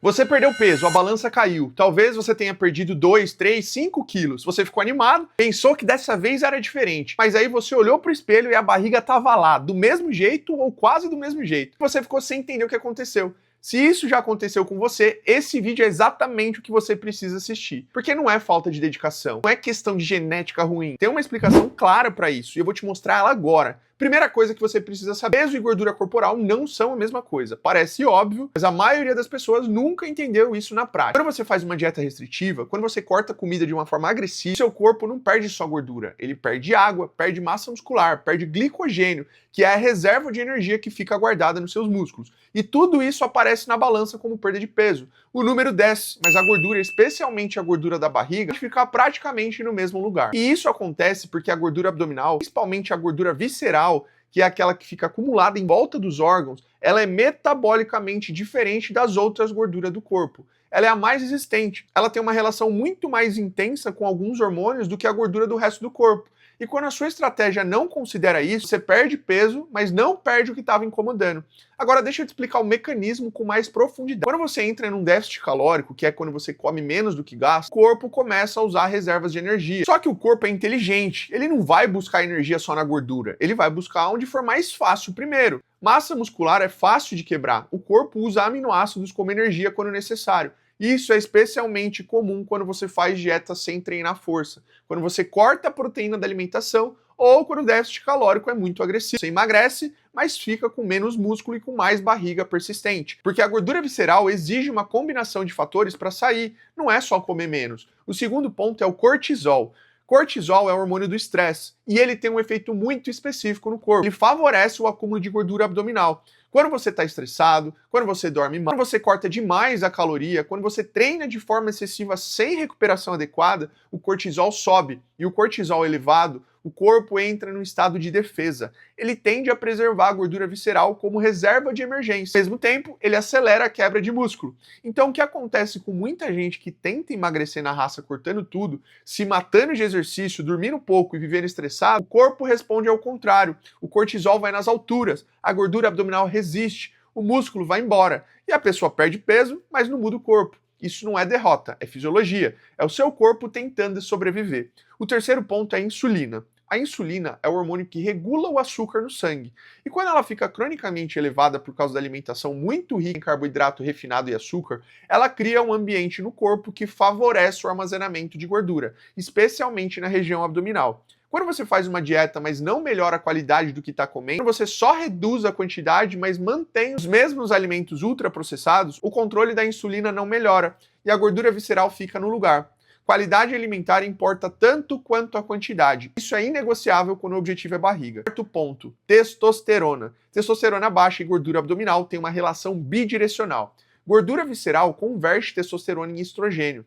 Você perdeu peso, a balança caiu. Talvez você tenha perdido 2, 3, 5 quilos. Você ficou animado, pensou que dessa vez era diferente. Mas aí você olhou pro espelho e a barriga tava lá, do mesmo jeito ou quase do mesmo jeito. Você ficou sem entender o que aconteceu. Se isso já aconteceu com você, esse vídeo é exatamente o que você precisa assistir. Porque não é falta de dedicação, não é questão de genética ruim. Tem uma explicação clara para isso e eu vou te mostrar ela agora. Primeira coisa que você precisa saber, peso e gordura corporal não são a mesma coisa. Parece óbvio, mas a maioria das pessoas nunca entendeu isso na prática. Quando você faz uma dieta restritiva, quando você corta comida de uma forma agressiva, seu corpo não perde só gordura, ele perde água, perde massa muscular, perde glicogênio, que é a reserva de energia que fica guardada nos seus músculos. E tudo isso aparece na balança como perda de peso. O número desce, mas a gordura, especialmente a gordura da barriga, vai ficar praticamente no mesmo lugar. E isso acontece porque a gordura abdominal, principalmente a gordura visceral, que é aquela que fica acumulada em volta dos órgãos, ela é metabolicamente diferente das outras gorduras do corpo. Ela é a mais resistente. Ela tem uma relação muito mais intensa com alguns hormônios do que a gordura do resto do corpo. E quando a sua estratégia não considera isso, você perde peso, mas não perde o que estava incomodando. Agora deixa eu te explicar o mecanismo com mais profundidade. Quando você entra num déficit calórico, que é quando você come menos do que gasta, o corpo começa a usar reservas de energia. Só que o corpo é inteligente, ele não vai buscar energia só na gordura, ele vai buscar onde for mais fácil primeiro. Massa muscular é fácil de quebrar, o corpo usa aminoácidos como energia quando necessário. Isso é especialmente comum quando você faz dieta sem treinar força, quando você corta a proteína da alimentação ou quando o déficit calórico é muito agressivo. Você emagrece, mas fica com menos músculo e com mais barriga persistente. Porque a gordura visceral exige uma combinação de fatores para sair, não é só comer menos. O segundo ponto é o cortisol. Cortisol é o hormônio do estresse e ele tem um efeito muito específico no corpo. Ele favorece o acúmulo de gordura abdominal. Quando você está estressado, quando você dorme mal, quando você corta demais a caloria, quando você treina de forma excessiva sem recuperação adequada, o cortisol sobe. E o cortisol elevado, o corpo entra num estado de defesa. Ele tende a preservar a gordura visceral como reserva de emergência. Ao mesmo tempo, ele acelera a quebra de músculo. Então, o que acontece com muita gente que tenta emagrecer na raça cortando tudo, se matando de exercício, dormindo pouco e vivendo estressado, o corpo responde ao contrário. O cortisol vai nas alturas, a gordura abdominal resiste, o músculo vai embora e a pessoa perde peso, mas não muda o corpo. Isso não é derrota, é fisiologia. É o seu corpo tentando sobreviver. O terceiro ponto é a insulina. A insulina é o hormônio que regula o açúcar no sangue. E quando ela fica cronicamente elevada por causa da alimentação muito rica em carboidrato refinado e açúcar, ela cria um ambiente no corpo que favorece o armazenamento de gordura, especialmente na região abdominal. Quando você faz uma dieta, mas não melhora a qualidade do que está comendo, quando você só reduz a quantidade, mas mantém os mesmos alimentos ultraprocessados, o controle da insulina não melhora e a gordura visceral fica no lugar. Qualidade alimentar importa tanto quanto a quantidade. Isso é inegociável quando o objetivo é barriga. Quarto ponto, testosterona. Testosterona baixa e gordura abdominal têm uma relação bidirecional. Gordura visceral converte testosterona em estrogênio.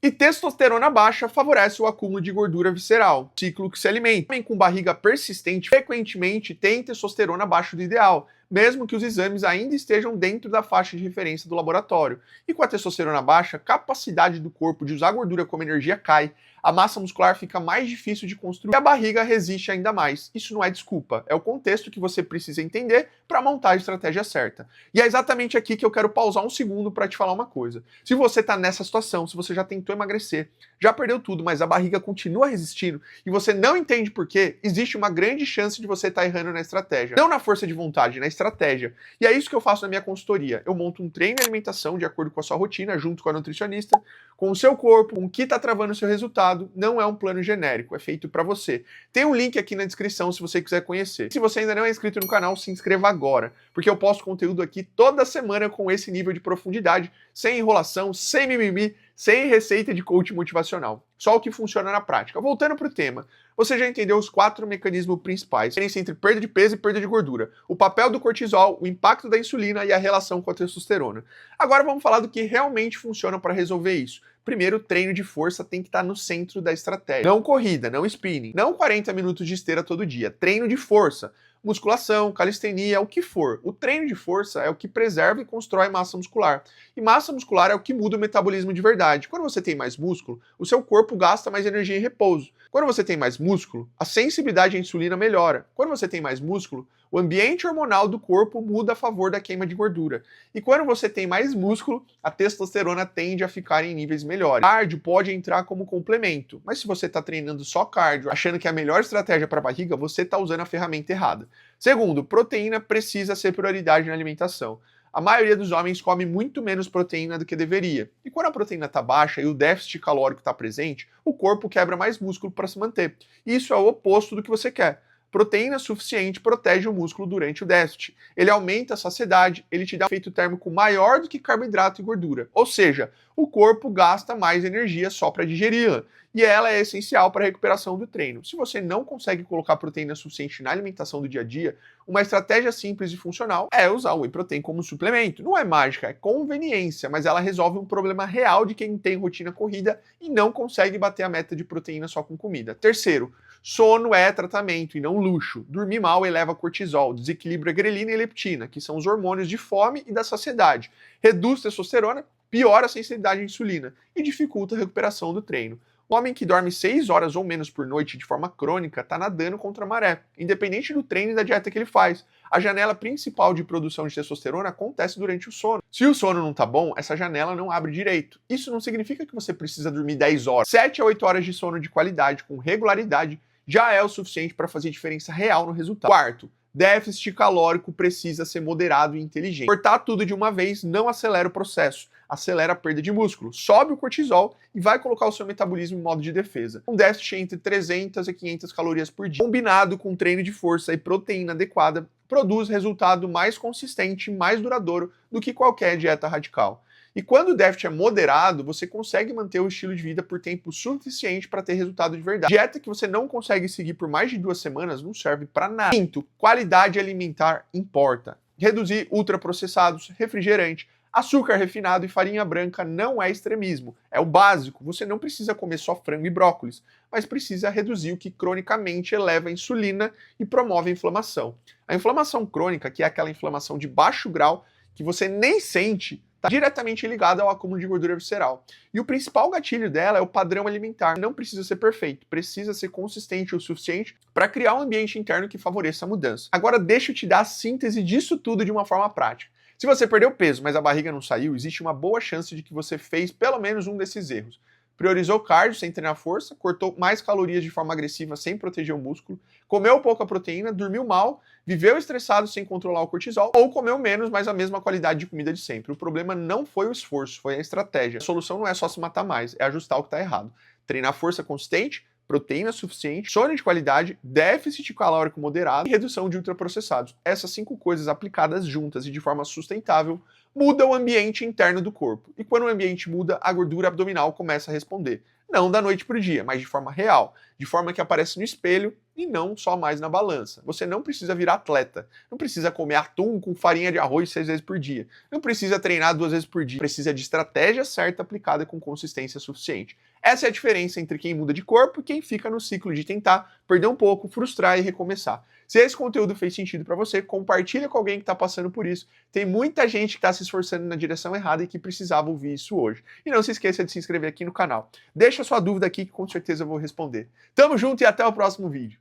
E testosterona baixa favorece o acúmulo de gordura visceral, ciclo que se alimenta. Homem com barriga persistente frequentemente tem testosterona abaixo do ideal, mesmo que os exames ainda estejam dentro da faixa de referência do laboratório. E com a testosterona baixa, a capacidade do corpo de usar gordura como energia cai, a massa muscular fica mais difícil de construir e a barriga resiste ainda mais. Isso não é desculpa, é o contexto que você precisa entender para montar a estratégia certa. E é exatamente aqui que eu quero pausar um segundo para te falar uma coisa. Se você está nessa situação, se você já tentou emagrecer, já perdeu tudo, mas a barriga continua resistindo e você não entende por quê, existe uma grande chance de você estar errando na estratégia. Não na força de vontade, na estratégia. E é isso que eu faço na minha consultoria. Eu monto um treino de alimentação de acordo com a sua rotina, junto com a nutricionista, com o seu corpo, com o que está travando o seu resultado. Não é um plano genérico, é feito para você. Tem um link aqui na descrição se você quiser conhecer. Se você ainda não é inscrito no canal, se inscreva agora, porque eu posto conteúdo aqui toda semana com esse nível de profundidade, sem enrolação, sem mimimi, sem receita de coach motivacional. Só o que funciona na prática. Voltando para o tema, você já entendeu os 4 mecanismos principais, a diferença entre perda de peso e perda de gordura, o papel do cortisol, o impacto da insulina e a relação com a testosterona. Agora vamos falar do que realmente funciona para resolver isso. Primeiro, o treino de força tem que estar no centro da estratégia. Não corrida, não spinning, não 40 minutos de esteira todo dia. Treino de força. Musculação, calistenia, o que for. O treino de força é o que preserva e constrói massa muscular. E massa muscular é o que muda o metabolismo de verdade. Quando você tem mais músculo, o seu corpo gasta mais energia em repouso. Quando você tem mais músculo, a sensibilidade à insulina melhora. Quando você tem mais músculo, o ambiente hormonal do corpo muda a favor da queima de gordura. E quando você tem mais músculo, a testosterona tende a ficar em níveis melhores. Cardio pode entrar como complemento, mas se você está treinando só cardio, achando que é a melhor estratégia para a barriga, você está usando a ferramenta errada. Segundo, proteína precisa ser prioridade na alimentação. A maioria dos homens come muito menos proteína do que deveria. E quando a proteína está baixa e o déficit calórico está presente, o corpo quebra mais músculo para se manter. Isso é o oposto do que você quer. Proteína suficiente protege o músculo durante o déficit. Ele aumenta a saciedade, ele te dá um efeito térmico maior do que carboidrato e gordura. Ou seja, o corpo gasta mais energia só para digeri-la. E ela é essencial para a recuperação do treino. Se você não consegue colocar proteína suficiente na alimentação do dia a dia, uma estratégia simples e funcional é usar o whey protein como suplemento. Não é mágica, é conveniência, mas ela resolve um problema real de quem tem rotina corrida e não consegue bater a meta de proteína só com comida. Terceiro, sono é tratamento e não luxo. Dormir mal eleva cortisol, desequilibra grelina e leptina, que são os hormônios de fome e da saciedade. Reduz testosterona, piora a sensibilidade à insulina e dificulta a recuperação do treino. O homem que dorme 6 horas ou menos por noite de forma crônica está nadando contra a maré, independente do treino e da dieta que ele faz. A janela principal de produção de testosterona acontece durante o sono. Se o sono não está bom, essa janela não abre direito. Isso não significa que você precisa dormir 10 horas. 7 a 8 horas de sono de qualidade, com regularidade, já é o suficiente para fazer diferença real no resultado. Quarto, déficit calórico precisa ser moderado e inteligente. Cortar tudo de uma vez não acelera o processo, acelera a perda de músculo, sobe o cortisol e vai colocar o seu metabolismo em modo de defesa. Um déficit entre 300 e 500 calorias por dia, combinado com treino de força e proteína adequada, produz resultado mais consistente e mais duradouro do que qualquer dieta radical. E quando o déficit é moderado, você consegue manter o estilo de vida por tempo suficiente para ter resultado de verdade. Dieta que você não consegue seguir por mais de 2 semanas não serve para nada. Quinto, qualidade alimentar importa. Reduzir ultraprocessados, refrigerante, açúcar refinado e farinha branca não é extremismo, é o básico. Você não precisa comer só frango e brócolis, mas precisa reduzir o que cronicamente eleva a insulina e promove a inflamação. A inflamação crônica, que é aquela inflamação de baixo grau que você nem sente, está diretamente ligada ao acúmulo de gordura visceral. E o principal gatilho dela é o padrão alimentar. Não precisa ser perfeito, precisa ser consistente o suficiente para criar um ambiente interno que favoreça a mudança. Agora deixa eu te dar a síntese disso tudo de uma forma prática. Se você perdeu peso, mas a barriga não saiu, existe uma boa chance de que você fez pelo menos um desses erros. Priorizou cardio sem treinar força, cortou mais calorias de forma agressiva sem proteger o músculo, comeu pouca proteína, dormiu mal, viveu estressado sem controlar o cortisol, ou comeu menos, mas a mesma qualidade de comida de sempre. O problema não foi o esforço, foi a estratégia. A solução não é só se matar mais, é ajustar o que está errado. Treinar força consistente, proteína suficiente, sono de qualidade, déficit calórico moderado e redução de ultraprocessados. Essas 5 coisas aplicadas juntas e de forma sustentável mudam o ambiente interno do corpo. E quando o ambiente muda, a gordura abdominal começa a responder. Não da noite para o dia, mas de forma real, de forma que aparece no espelho e não só mais na balança. Você não precisa virar atleta, não precisa comer atum com farinha de arroz 6 vezes por dia, não precisa treinar 2 vezes por dia, precisa de estratégia certa aplicada com consistência suficiente. Essa é a diferença entre quem muda de corpo e quem fica no ciclo de tentar perder um pouco, frustrar e recomeçar. Se esse conteúdo fez sentido para você, compartilha com alguém que está passando por isso. Tem muita gente que está se esforçando na direção errada e que precisava ouvir isso hoje. E não se esqueça de se inscrever aqui no canal. Deixa sua dúvida aqui que com certeza eu vou responder. Tamo junto e até o próximo vídeo.